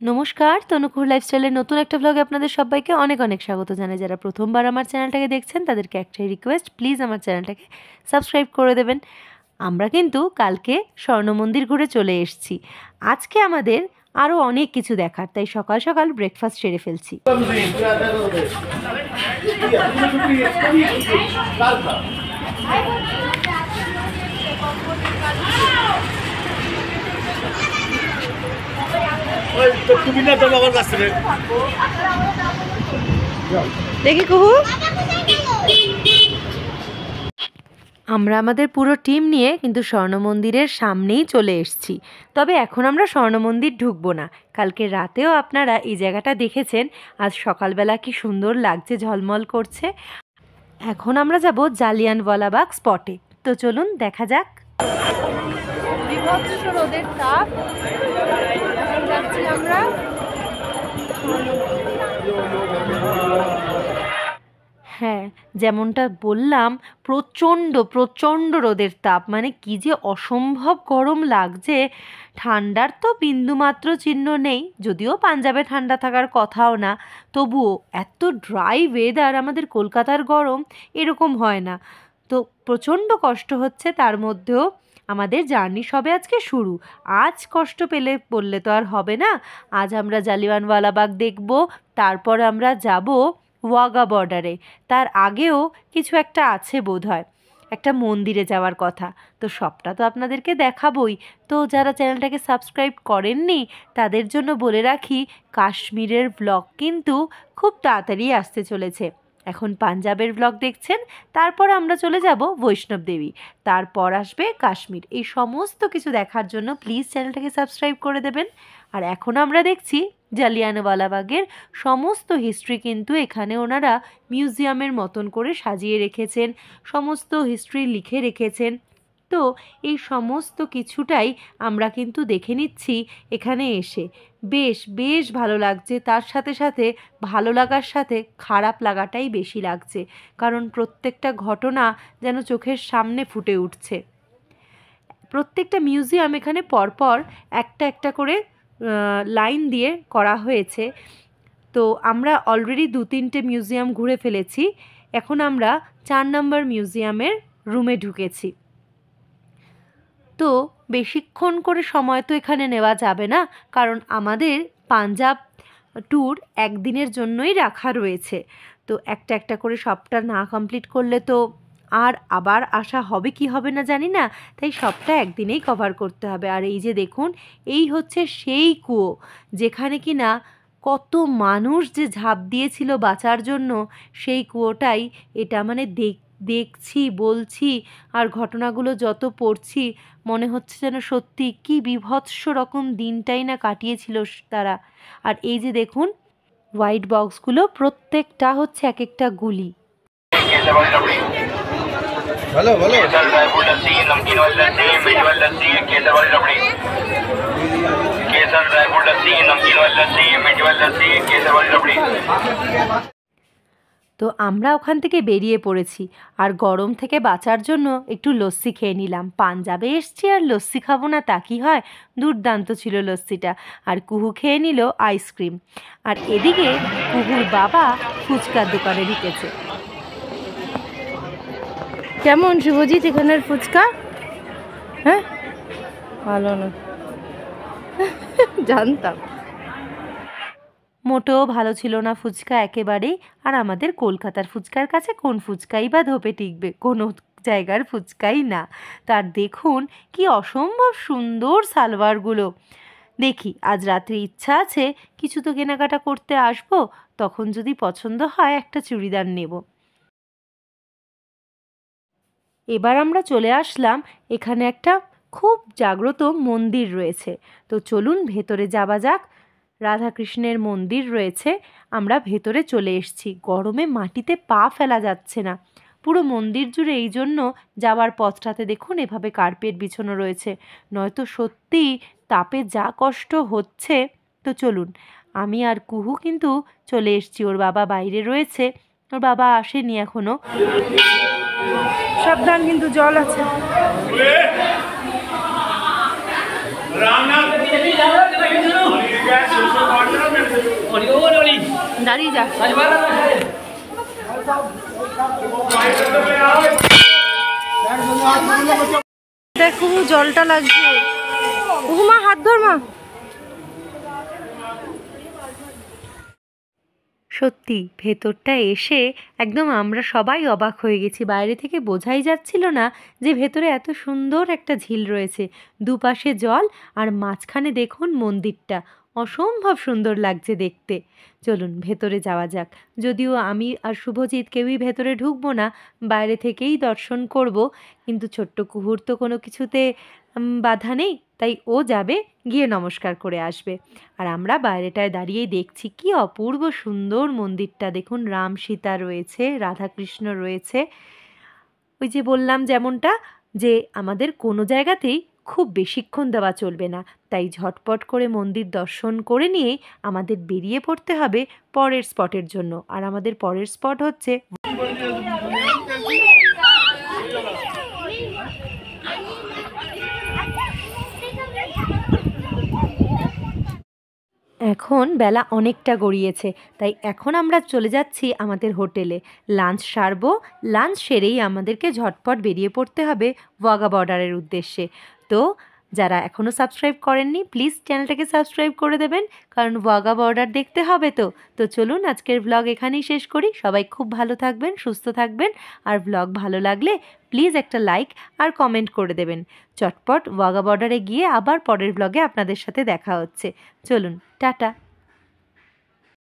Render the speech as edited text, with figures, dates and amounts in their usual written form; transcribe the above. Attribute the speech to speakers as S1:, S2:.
S1: নমস্কার, তনুকুর লাইফস্টাইলের নতুন একটা ব্লগে আপনাদের সবাইকে অনেক অনেক স্বাগত জানাই। যারা প্রথমবার আমার চ্যানেলটাকে দেখছেন তাদেরকে একটাই রিকোয়েস্ট, প্লিজ আমার চ্যানেলটাকে সাবস্ক্রাইব করে দেবেন। আমরা কিন্তু কালকে স্বর্ণ মন্দির ঘুরে চলে এসেছি। আজকে আমাদের আরও অনেক কিছু দেখার, তাই সকাল সকাল ব্রেকফাস্ট সেরে ফেলছি। দেখি কুহু, আমরা আমাদের পুরো টিম নিয়ে কিন্তু স্বর্ণ মন্দিরের সামনেই চলে এসেছি। তবে এখন আমরা স্বর্ণ মন্দির ঢুকবো না। কালকে রাতেও আপনারা এই জায়গাটা দেখেছেন, আজ সকালবেলা কি সুন্দর লাগছে, ঝলমল করছে। এখন আমরা যাব জালিয়ানওয়ালাবাগ স্পটে। তো চলুন দেখা যাক। বিভৎস রোদের তাপ, যাচ্ছি আমরা। হ্যাঁ, যেমনটা বললাম, প্রচণ্ড প্রচণ্ড রোদের তাপ, মানে কি যে অসম্ভব গরম লাগছে। ঠান্ডার তো বিন্দুমাত্র চিহ্ন নেই, যদিও পাঞ্জাবে ঠান্ডা থাকার কথাও না, তবুও এত ড্রাই ওয়েদার, আমাদের কলকাতার গরম এরকম হয় না। তো প্রচণ্ড কষ্ট হচ্ছে, তার মধ্যেও আমাদের জার্নি সবে আজকে শুরু। আজ কষ্ট পেলে বললে তো আর হবে না। আজ আমরা জালিয়ানওয়ালাবাগ দেখব, তারপর আমরা যাব ওয়াঘা বর্ডারে। তার আগেও কিছু একটা আছে বোধহয়, একটা মন্দিরে যাওয়ার কথা। তো সবটা তো আপনাদেরকে দেখাবই। তো যারা চ্যানেলটাকে সাবস্ক্রাইব করেননি তাদের জন্য বলে রাখি, কাশ্মীরের ব্লগ কিন্তু খুব তাড়াতাড়ি আসতে চলেছে। এখন পাঞ্জাবের ব্লগ দেখছেন, তারপর আমরা চলে যাব বৈষ্ণব দেবী, তারপর আসবে কাশ্মীর। এই সমস্ত কিছু দেখার জন্য প্লিজ চ্যানেলটাকে সাবস্ক্রাইব করে দেবেন। আর এখন আমরা দেখছি জালিয়ানওয়ালাবাগের সমস্ত হিস্ট্রি কিন্তু এখানে ওনারা মিউজিয়ামের মতন করে সাজিয়ে রেখেছেন, সমস্ত হিস্ট্রি লিখে রেখেছেন। তো এই সমস্ত কিছুটাই আমরা কিন্তু দেখে নিচ্ছি এখানে এসে। বেশ বেশ ভালো লাগছে। তার সাথে সাথে ভালো লাগার সাথে খারাপ লাগাটাই বেশি লাগছে, কারণ প্রত্যেকটা ঘটনা যেন চোখের সামনে ফুটে উঠছে। প্রত্যেকটা মিউজিয়াম এখানে পরপর একটা একটা করে লাইন দিয়ে করা হয়েছে। তো আমরা অলরেডি 2-3টে মিউজিয়াম ঘুরে ফেলেছি। এখন আমরা 4 নম্বর মিউজিয়ামের রুমে ঢুকেছি। তো বেশিক্ষণ করে সময় তো এখানে নেওয়া যাবে না, কারণ আমাদের পাঞ্জাব ট্যুর একদিনের জন্যই রাখা রয়েছে। তো একটা একটা করে সবটা না কমপ্লিট করলে তো আর আবার আসা হবে কি হবে না জানি না, তাই সবটা একদিনেই কভার করতে হবে। আর এই যে দেখুন, এই হচ্ছে সেই কুয়ো যেখানে কি না কত মানুষ যে ঝাঁপ দিয়েছিল বাঁচার জন্য, সেই কুয়োটাই এটা। মানে দেখছি, বলছি, আর ঘটনাগুলো যত পড়ছি মনে হচ্ছে যেন সত্যি কি বিভৎস রকম দিনটাই না কাটিয়েছিল তারা। আর এই যে দেখুন, হোয়াইট বক্সগুলো প্রত্যেকটা হচ্ছে এক একটা গুলি। ভালো ভালো তো আমরা ওখান থেকে বেরিয়ে পড়েছি, আর গরম থেকে বাঁচার জন্য একটু লস্যি খেয়ে নিলাম। পাঞ্জাবে এসছি আর লস্যি খাবো না তা কি হয়, দুর্দান্ত ছিল লস্যিটা। আর কুহু খেয়ে নিল আইসক্রিম, আর এদিকে কুহুর বাবা ফুচকার দোকানে ঢুকেছে। কেমন শুভজিৎ এখানের ফুচকা? হ্যাঁ, ভালো না, জানতাম। মোটেও ভালো ছিল না ফুচকা একেবারেই। আর আমাদের কলকাতার ফুচকার কাছে কোন ফুচকাই বা ধোপে টিকবে, কোনো জায়গার ফুচকাই না। তার দেখুন কি অসম্ভব সুন্দর সালোয়ারগুলো। দেখি আজ রাত্রে ইচ্ছা আছে কিছু তো কেনাকাটা করতে আসবো, তখন যদি পছন্দ হয় একটা চুড়িদার নেব। এবার আমরা চলে আসলাম, এখানে একটা খুব জাগ্রত মন্দির রয়েছে। তো চলুন ভেতরে যাওয়া যাক। রাধাকৃষ্ণের মন্দির রয়েছে, আমরা ভেতরে চলে এসেছি। গরমে মাটিতে পা ফেলা যাচ্ছে না পুরো মন্দির জুড়ে, এই জন্য যাওয়ার পথটাতে দেখুন এভাবে কার্পেট বিছানো রয়েছে, নয়তো সত্যি তাপে যা কষ্ট হচ্ছে। তো চলুন, আমি আর কুহু কিন্তু চলে এসেছি, ওর বাবা বাইরে রয়েছে, ওর বাবা আসেনি এখনো। সাবধান, কিন্তু জল আছে। রান্না দাঁড়িয়ে যা। দেখো জলটা লাগছে। মা হাত ধর মা। সত্যি ভেতরটা এসে একদম আমরা সবাই অবাক হয়ে গেছি। বাইরে থেকে বোঝাই যাচ্ছিল না যে ভেতরে এত সুন্দর একটা ঝিল রয়েছে, দুপাশে জল আর মাঝখানে দেখুন মন্দিরটা, অসম্ভব সুন্দর লাগছে দেখতে। চলুন ভেতরে যাওয়া যাক। যদিও আমি আর শুভজিৎ কেউই ভেতরে ঢুকবো না, বাইরে থেকেই দর্শন করব, কিন্তু ছোট্ট কুহুর তো কোনো কিছুতে বাধা নেই, তাই ও যাবে, গিয়ে নমস্কার করে আসবে। আর আমরা বাইরেটায় দাঁড়িয়েই দেখছি কি অপূর্ব সুন্দর মন্দিরটা। দেখুন রাম সীতা রয়েছে, রাধাকৃষ্ণ রয়েছে। ওই যে বললাম যেমনটা, যে আমাদের কোনো জায়গাতেই খুব বেশিক্ষণ দেওয়া চলবে না, তাই ঝটপট করে মন্দির দর্শন করে নিয়েই আমাদের বেরিয়ে পড়তে হবে পরের স্পটের জন্য। আর আমাদের পরের স্পট হচ্ছে এখন বেলা অনেকটা গড়িয়েছে, তাই এখন আমরা চলে যাচ্ছি আমাদের হোটেলে। লাঞ্চ সারবো, লাঞ্চ সেরেই আমাদেরকে ঝটপট বেরিয়ে পড়তে হবে ওয়াঘা বর্ডারের উদ্দেশ্যে। তো যারা এখনও সাবস্ক্রাইব করেননি প্লিজ চ্যানেলটাকে সাবস্ক্রাইব করে দেবেন, কারণ ওয়াঘা বর্ডার দেখতে হবে। তো চলুন আজকের ব্লগ এখানেই শেষ করি। সবাই খুব ভালো থাকবেন, সুস্থ থাকবেন, আর ব্লগ ভালো লাগলে প্লিজ একটা লাইক আর কমেন্ট করে দেবেন। চটপট ওয়াঘা বর্ডারে গিয়ে আবার পরের ব্লগে আপনাদের সাথে দেখা হচ্ছে। চলুন টাটা।